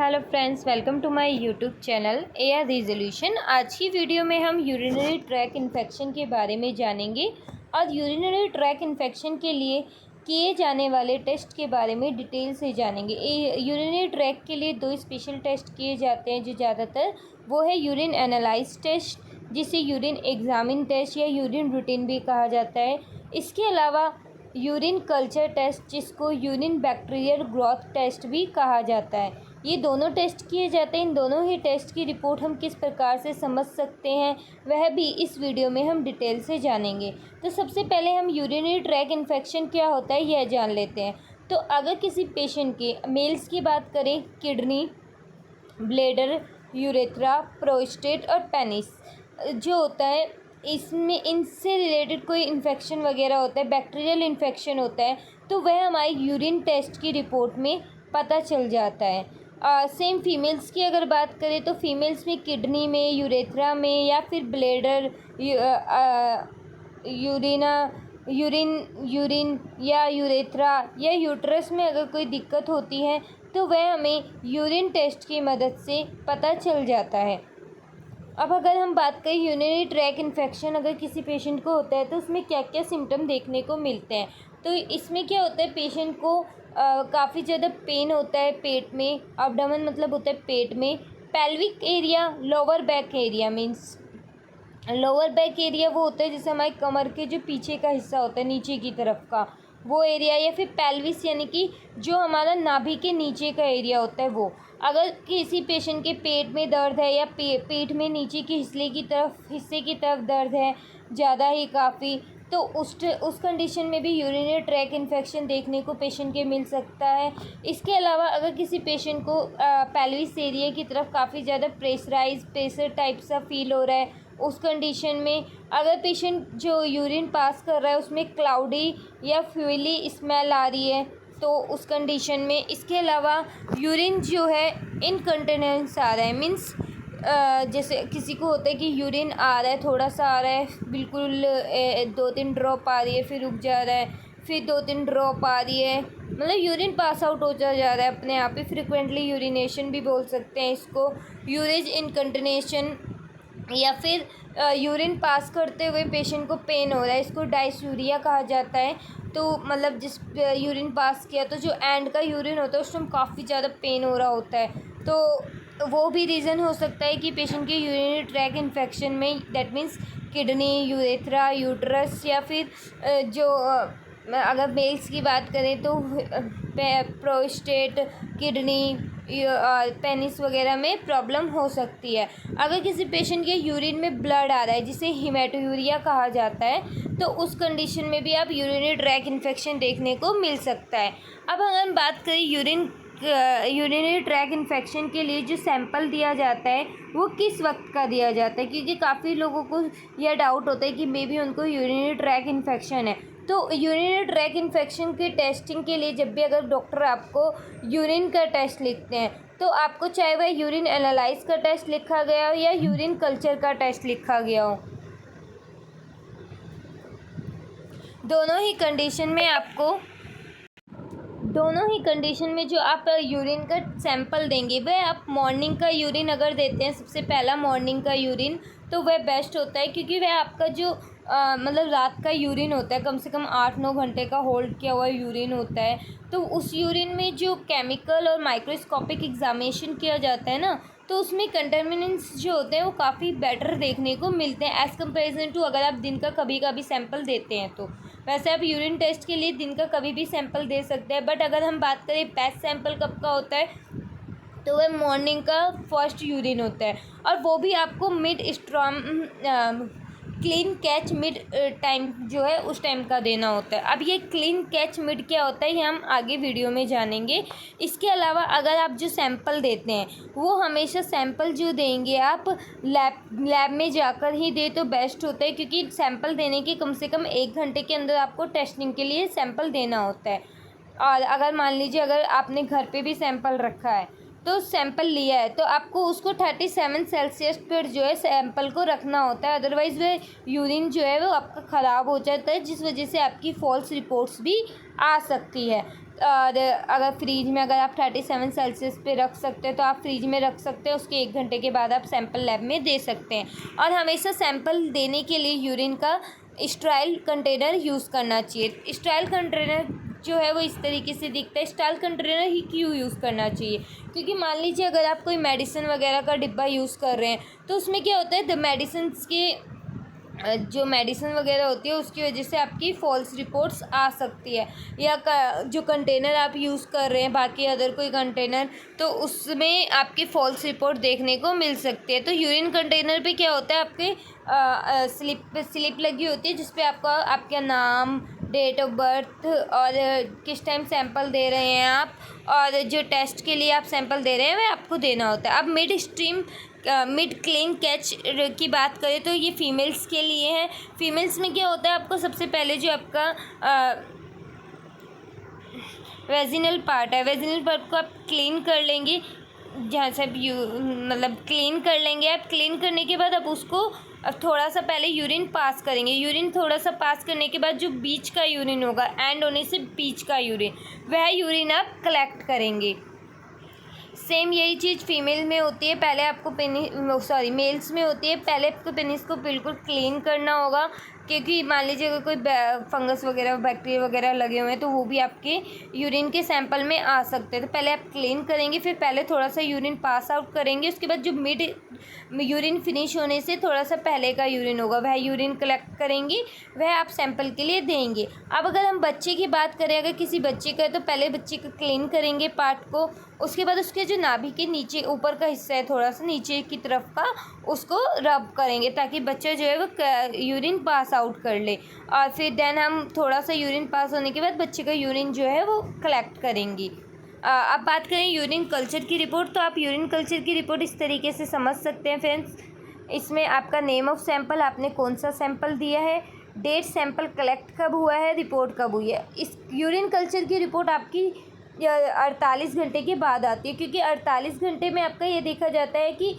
Hello friends, welcome to my YouTube channel AR resolution. आज की video में हम यूरिनरी ट्रैक इन्फेक्शन के बारे में जानेंगे और यूरिनरी ट्रैक इन्फेक्शन के लिए किए जाने वाले टेस्ट के बारे में डिटेल से जानेंगे। यूरिनरी ट्रैक के लिए दो स्पेशल टेस्ट किए जाते हैं जो ज़्यादातर, वो है यूरिन एनालाइज टेस्ट, जिसे यूरिन एग्जामिन टेस्ट या यूरिन रूटीन भी कहा जाता है। इसके अलावा यूरिन कल्चर टेस्ट, जिसको यूरिन बैक्टीरियल ग्रोथ टेस्ट भी कहा जाता है। ये दोनों टेस्ट किए जाते हैं। इन दोनों ही टेस्ट की रिपोर्ट हम किस प्रकार से समझ सकते हैं वह भी इस वीडियो में हम डिटेल से जानेंगे। तो सबसे पहले हम यूरिनरी ट्रैक इन्फेक्शन क्या होता है यह जान लेते हैं। तो अगर किसी पेशेंट के मेल्स की बात करें, किडनी, ब्लैडर, यूरेथ्रा, प्रोस्टेट और पेनिस जो होता है, इसमें इनसे रिलेटेड कोई इन्फेक्शन वगैरह होता है, बैक्टीरियल इन्फेक्शन होता है, तो वह हमारी यूरिन टेस्ट की रिपोर्ट में पता चल जाता है। सेम फीमेल्स की अगर बात करें तो फीमेल्स में किडनी में, यूरेथ्रा में या फिर ब्लैडर, यूरिन या यूरेथ्रा या यूट्रस में अगर कोई दिक्कत होती है तो वह हमें यूरिन टेस्ट की मदद से पता चल जाता है। अब अगर हम बात करें यूरिनरी ट्रैक इन्फेक्शन अगर किसी पेशेंट को होता है तो उसमें क्या क्या सिम्टम देखने को मिलते हैं। तो इसमें क्या होता है, पेशेंट को काफ़ी ज़्यादा पेन होता है पेट में। एब्डोमेन मतलब होता है पेट में। Pelvic area, lower back area means lower back area वो होता है जैसे हमारे कमर के जो पीछे का हिस्सा होता है नीचे की तरफ का वो एरिया, या फिर पेल्विस यानी कि जो हमारा नाभि के नीचे का एरिया होता है वो। अगर किसी पेशेंट के पेट में दर्द है या पेट में नीचे के हिस्से की तरफ दर्द है ज़्यादा ही काफ़ी, तो उस कंडीशन में भी यूरिनरी ट्रैक इन्फेक्शन देखने को पेशेंट के मिल सकता है। इसके अलावा अगर किसी पेशेंट को पेल्विस एरिया की तरफ काफ़ी ज़्यादा प्रेशर टाइप सा फील हो रहा है, उस कंडीशन में अगर पेशेंट जो यूरिन पास कर रहा है उसमें क्लाउडी या फ्यूली स्मेल आ रही है तो उस कंडीशन में। इसके अलावा यूरिन जो है इनकंटिन्यूअस आ रहा है, मीन्स जैसे किसी को होता है कि यूरिन आ रहा है, थोड़ा सा आ रहा है, बिल्कुल 2-3 ड्रॉप आ रही है, फिर रुक जा रहा है, फिर 2-3 ड्रॉप आ रही है, मतलब यूरिन पास आउट होता जा रहा है अपने आप ही। फ्रिक्वेंटली यूरिनेशन भी बोल सकते हैं इसको, यूरेज इनकंटिन्यूएशन, या फिर यूरिन पास करते हुए पेशेंट को पेन हो रहा है, इसको डायसूरिया कहा जाता है। तो मतलब जिस यूरिन पास किया तो जो एंड का यूरिन होता है उसमें काफ़ी ज़्यादा पेन हो रहा होता है, तो वो भी रीज़न हो सकता है कि पेशेंट के यूरिनरी ट्रैक इन्फेक्शन में, that means kidney, urethra, uterus या फिर जो अगर मेल्स की बात करें तो प्रोस्टेट, किडनी, पेनिस वगैरह में प्रॉब्लम हो सकती है। अगर किसी पेशेंट के यूरिन में ब्लड आ रहा है जिसे हिमेटोयूरिया कहा जाता है तो उस कंडीशन में भी आप यूरिनरी ट्रैक इन्फेक्शन देखने को मिल सकता है। अब अगर हम बात करें यूरिनरी ट्रैक इन्फेक्शन के लिए जो सैंपल दिया जाता है वो किस वक्त का दिया जाता है, क्योंकि काफ़ी लोगों को यह डाउट होता है कि मे बी उनको यूरिनरी ट्रैक इन्फेक्शन है। तो यूरिनरी ट्रैक इन्फेक्शन के टेस्टिंग के लिए जब भी अगर डॉक्टर आपको यूरिन का टेस्ट लिखते हैं तो आपको चाहे वह यूरिन एनालाइज का टेस्ट लिखा गया हो या यूरिन कल्चर का टेस्ट लिखा गया हो, दोनों ही कंडीशन में जो आप यूरिन का सैंपल देंगे वह आप मॉर्निंग का यूरिन अगर देते हैं, सबसे पहला मॉर्निंग का यूरिन, तो वह बेस्ट होता है क्योंकि वह आपका जो मतलब रात का यूरिन होता है, कम से कम 8-9 घंटे का होल्ड किया हुआ यूरिन होता है, तो उस यूरिन में जो केमिकल और माइक्रोस्कोपिक एग्जामिनेशन किया जाता है ना, तो उसमें कंटामिनेंट्स जो होते हैं वो काफ़ी बेटर देखने को मिलते हैं एज़ कम्पेरिजन टू अगर आप दिन का कभी कभी सैंपल देते हैं। तो वैसे आप यूरिन टेस्ट के लिए दिन का कभी भी सैंपल दे सकते हैं, बट अगर हम बात करें बेस्ट सैंपल कब का होता है तो वह मॉर्निंग का फर्स्ट यूरिन होता है, और वो भी आपको mid storm clean catch mid time जो है उस टाइम का देना होता है। अब ये क्लीन कैच मिड क्या होता है ये हम आगे वीडियो में जानेंगे। इसके अलावा अगर आप जो सैंपल देते हैं वो हमेशा सैंपल जो देंगे आप लैब में जाकर ही दे तो बेस्ट होता है, क्योंकि सैंपल देने के कम से कम 1 घंटे के अंदर आपको टेस्टिंग के लिए सैंपल देना होता है। और अगर मान लीजिए अगर आपने घर पे भी सैंपल रखा है तो सैंपल लिया है तो आपको उसको 37 सेल्सियस पर जो है सैंपल को रखना होता है, अदरवाइज़ वह यूरिन जो है वो आपका ख़राब हो जाता है, जिस वजह से आपकी फॉल्स रिपोर्ट्स भी आ सकती है। और अगर फ्रीज में अगर आप 37 सेल्सियस पे रख सकते हैं तो आप फ्रीज में रख सकते हैं, उसके 1 घंटे के बाद आप सैंपल लैब में दे सकते हैं। और हमेशा सैंपल देने के लिए यूरिन का स्टेराइल कंटेनर यूज़ करना चाहिए। स्टेराइल कंटेनर जो है वो इस तरीके से दिखता है। स्टेराइल कंटेनर ही क्यों यूज़ करना चाहिए, क्योंकि मान लीजिए अगर आप कोई मेडिसिन वगैरह का डिब्बा यूज़ कर रहे हैं तो उसमें क्या होता है, मेडिसिन्स के जो मेडिसिन वगैरह होती है उसकी वजह से आपकी फॉल्स रिपोर्ट्स आ सकती है, या जो कंटेनर आप यूज़ कर रहे हैं बाकी अदर कोई कंटेनर, तो उसमें आपकी फॉल्स रिपोर्ट देखने को मिल सकती है। तो यूरिन कंटेनर पे क्या होता है, आपके स्लिप लगी होती है जिसपे आपका आपका नाम, डेट ऑफ बर्थ और किस टाइम सैंपल दे रहे हैं आप, और जो टेस्ट के लिए आप सैंपल दे रहे हैं वह आपको देना होता है। अब मिड क्लीन कैच की बात करें तो ये फीमेल्स के लिए है। फीमेल्स में क्या होता है, आपको सबसे पहले जो आपका वेजिनल पार्ट है, वेजिनल पार्ट को आप क्लीन कर लेंगे, जहाँ से आप मतलब क्लीन कर लेंगे। आप क्लीन करने के बाद आप उसको अब थोड़ा सा पहले यूरिन पास करेंगे। यूरिन थोड़ा सा पास करने के बाद जो बीच का यूरिन होगा, एंड होने से बीच का यूरिन, वह यूरिन आप कलेक्ट करेंगे। सेम यही चीज़ फीमेल में होती है। पहले आपको मेल्स में होती है। पहले आपको पेनिस को बिल्कुल क्लीन करना होगा, क्योंकि मान लीजिए अगर कोई फंगस वगैरह बैक्टीरिया वगैरह लगे हुए हैं तो वो भी आपके यूरिन के सैंपल में आ सकते हैं। तो पहले आप क्लीन करेंगे, फिर पहले थोड़ा सा यूरिन पास आउट करेंगे, उसके बाद जो मिड यूरिन फिनिश होने से थोड़ा सा पहले का यूरिन होगा वह यूरिन कलेक्ट करेंगे, वह आप सैंपल के लिए देंगे। अब अगर हम बच्चे की बात करें, अगर किसी बच्चे का है तो पहले बच्चे को क्लीन करेंगे पार्ट को, उसके बाद उसके जो नाभि के नीचे ऊपर का हिस्सा है थोड़ा सा नीचे की तरफ का, उसको रब करेंगे ताकि बच्चा जो है वो यूरिन पास आउट कर ले। और फिर देन हम थोड़ा सा यूरिन पास होने के बाद बच्चे का यूरिन जो है वो कलेक्ट करेंगे। अब बात करें यूरिन कल्चर की रिपोर्ट, तो आप यूरिन कल्चर की रिपोर्ट इस तरीके से समझ सकते हैं फ्रेंड्स। इसमें आपका नेम ऑफ सैंपल, आपने कौन सा सैंपल दिया है, डेट सैंपल कलेक्ट कब हुआ है, रिपोर्ट कब हुई है। इस यूरिन कल्चर की रिपोर्ट आपकी 48 घंटे के बाद आती है, क्योंकि 48 घंटे में आपका ये देखा जाता है कि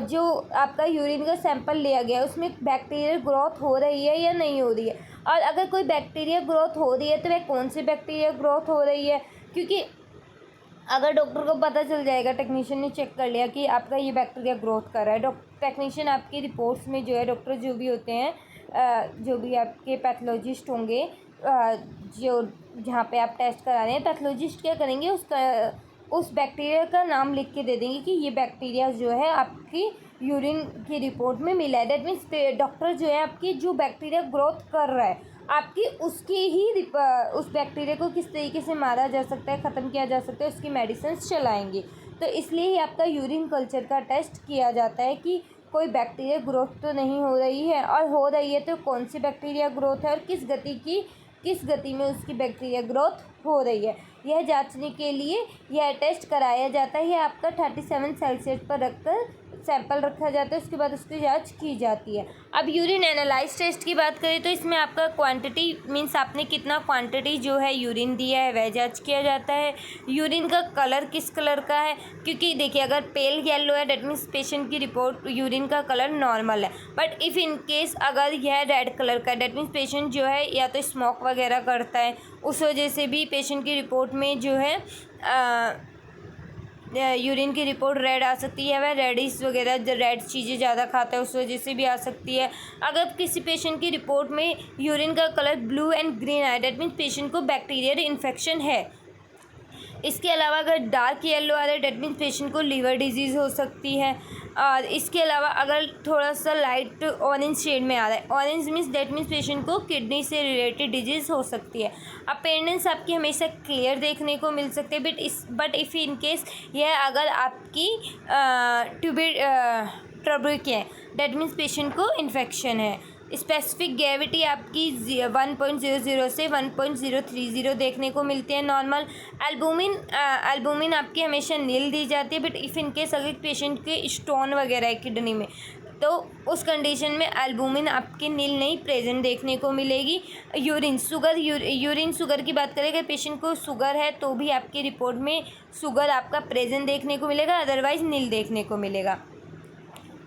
जो आपका यूरिन का सैंपल लिया गया है उसमें बैक्टीरियल ग्रोथ हो रही है या नहीं हो रही है। और अगर कोई बैक्टीरिया ग्रोथ हो रही है तो वह कौन सी बैक्टीरिया ग्रोथ हो रही है, क्योंकि अगर डॉक्टर को पता चल जाएगा, टेक्नीशियन ने चेक कर लिया कि आपका ये बैक्टीरिया ग्रोथ कर रहा है, टेक्नीशियन आपकी रिपोर्ट्स में जो है, डॉक्टर जो भी होते हैं, जो भी आपके पैथोलॉजिस्ट होंगे, जो जहाँ पे आप टेस्ट करा रहे हैं, पैथोलॉजिस्ट क्या करेंगे, उस बैक्टीरिया का नाम लिख के दे देंगे कि ये बैक्टीरिया जो है आपकी यूरिन की रिपोर्ट में मिला है। दैट मीन्स डॉक्टर जो है आपकी जो बैक्टीरिया ग्रोथ कर रहा है आपकी, उसकी ही उस बैक्टीरिया को किस तरीके से मारा जा सकता है, ख़त्म किया जा सकता है, उसकी मेडिसिन चलाएंगे। तो इसलिए ही आपका यूरिन कल्चर का टेस्ट किया जाता है कि कोई बैक्टीरिया ग्रोथ तो नहीं हो रही है, और हो रही है तो कौन सी बैक्टीरिया ग्रोथ है और किस गति में उसकी बैक्टीरिया ग्रोथ हो रही है। यह जांचने के लिए यह टेस्ट कराया जाता है। आपका 37 सेल्सियस पर रखकर सैंपल रखा जाता है, उसके बाद उसकी जांच की जाती है। अब यूरिन एनालाइज टेस्ट की बात करें तो इसमें आपका क्वांटिटी मीन्स आपने कितना क्वांटिटी जो है यूरिन दिया है वह जांच किया जाता है। यूरिन का कलर किस कलर का है, क्योंकि देखिए अगर पेल येलो है डेट मीन्स पेशेंट की रिपोर्ट यूरिन का कलर नॉर्मल है। बट इफ़ इन केस अगर यह रेड कलर का है डेट मीन्स पेशेंट जो है या तो स्मोक वगैरह करता है, उस वजह से भी पेशेंट की रिपोर्ट में जो है यूरिन की रिपोर्ट रेड आ सकती है। वह रेडिश वगैरह रेड चीज़ें ज़्यादा खाता है उस वजह से भी आ सकती है। अगर किसी पेशेंट की रिपोर्ट में यूरिन का कलर ब्लू एंड ग्रीन आए डेट मीन्स पेशेंट को बैक्टीरियल इन्फेक्शन है। इसके अलावा अगर डार्क येलो आ रहा है डेट मीन्स पेशेंट को लीवर डिजीज़ हो सकती है। और इसके अलावा अगर थोड़ा सा लाइट ऑरेंज शेड में आ रहा है, orange means that means patient को किडनी से रिलेटेड डिजीज़ हो सकती है। अपेंडेंस आपकी हमेशा क्लियर देखने को मिल सकती है, बट इफ़ इन केस यह अगर आपकी ट्यूबिक है डेट मीन्स पेशेंट को इन्फेक्शन है। स्पेसिफिक ग्रेविटी आपकी 1.00 से 1.030 देखने को मिलती है नॉर्मल। एल्बुमिन आपकी हमेशा नील दी जाती है, बट इफ़ इन केस अगर पेशेंट के स्टोन वगैरह है किडनी में तो उस कंडीशन में एल्बुमिन आपके नील नहीं प्रेजेंट देखने को मिलेगी। यूरिन शुगर की बात करें, अगर पेशेंट को शुगर है तो भी आपकी रिपोर्ट में शुगर आपका प्रेजेंट देखने को मिलेगा, अदरवाइज नील देखने को मिलेगा।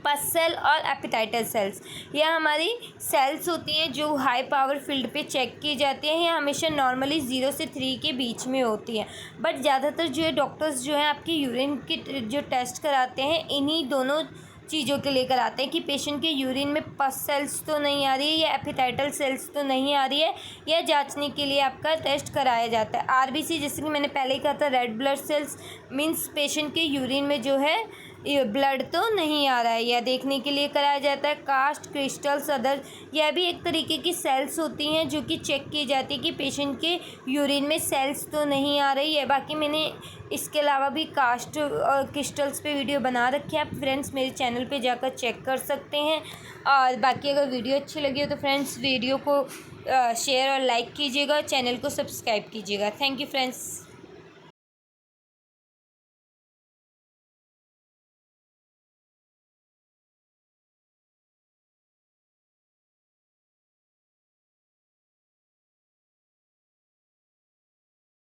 पस सेल और एपिटाइटस सेल्स, यह हमारी सेल्स होती हैं जो हाई पावर फील्ड पे चेक की जाती हैं। यह हमेशा नॉर्मली 0 से 3 के बीच में होती हैं, बट ज़्यादातर जो है डॉक्टर्स जो हैं आपकी यूरिन की जो टेस्ट कराते हैं इन्हीं दोनों चीज़ों के लिए कराते हैं कि पेशेंट के यूरिन में पस सेल्स तो नहीं आ रही है या एपिटाइटल सेल्स तो नहीं आ रही है, यह जांचने के लिए आपका टेस्ट कराया जाता है। आरबीसी, जैसे कि मैंने पहले ही कहा था, red blood cells means patient के यूरिन में जो है ये ब्लड तो नहीं आ रहा है, यह देखने के लिए कराया जाता है। कास्ट, क्रिस्टल्स, अदर, यह भी एक तरीके की सेल्स होती हैं जो कि चेक की जाती है कि पेशेंट के यूरिन में सेल्स तो नहीं आ रही है। बाकी मैंने इसके अलावा भी कास्ट और क्रिस्टल्स पे वीडियो बना रखे हैं, आप फ्रेंड्स मेरे चैनल पे जाकर चेक कर सकते हैं। और बाकी अगर वीडियो अच्छी लगी हो तो फ्रेंड्स वीडियो को शेयर और लाइक कीजिएगा, चैनल को सब्सक्राइब कीजिएगा। Thank you friends.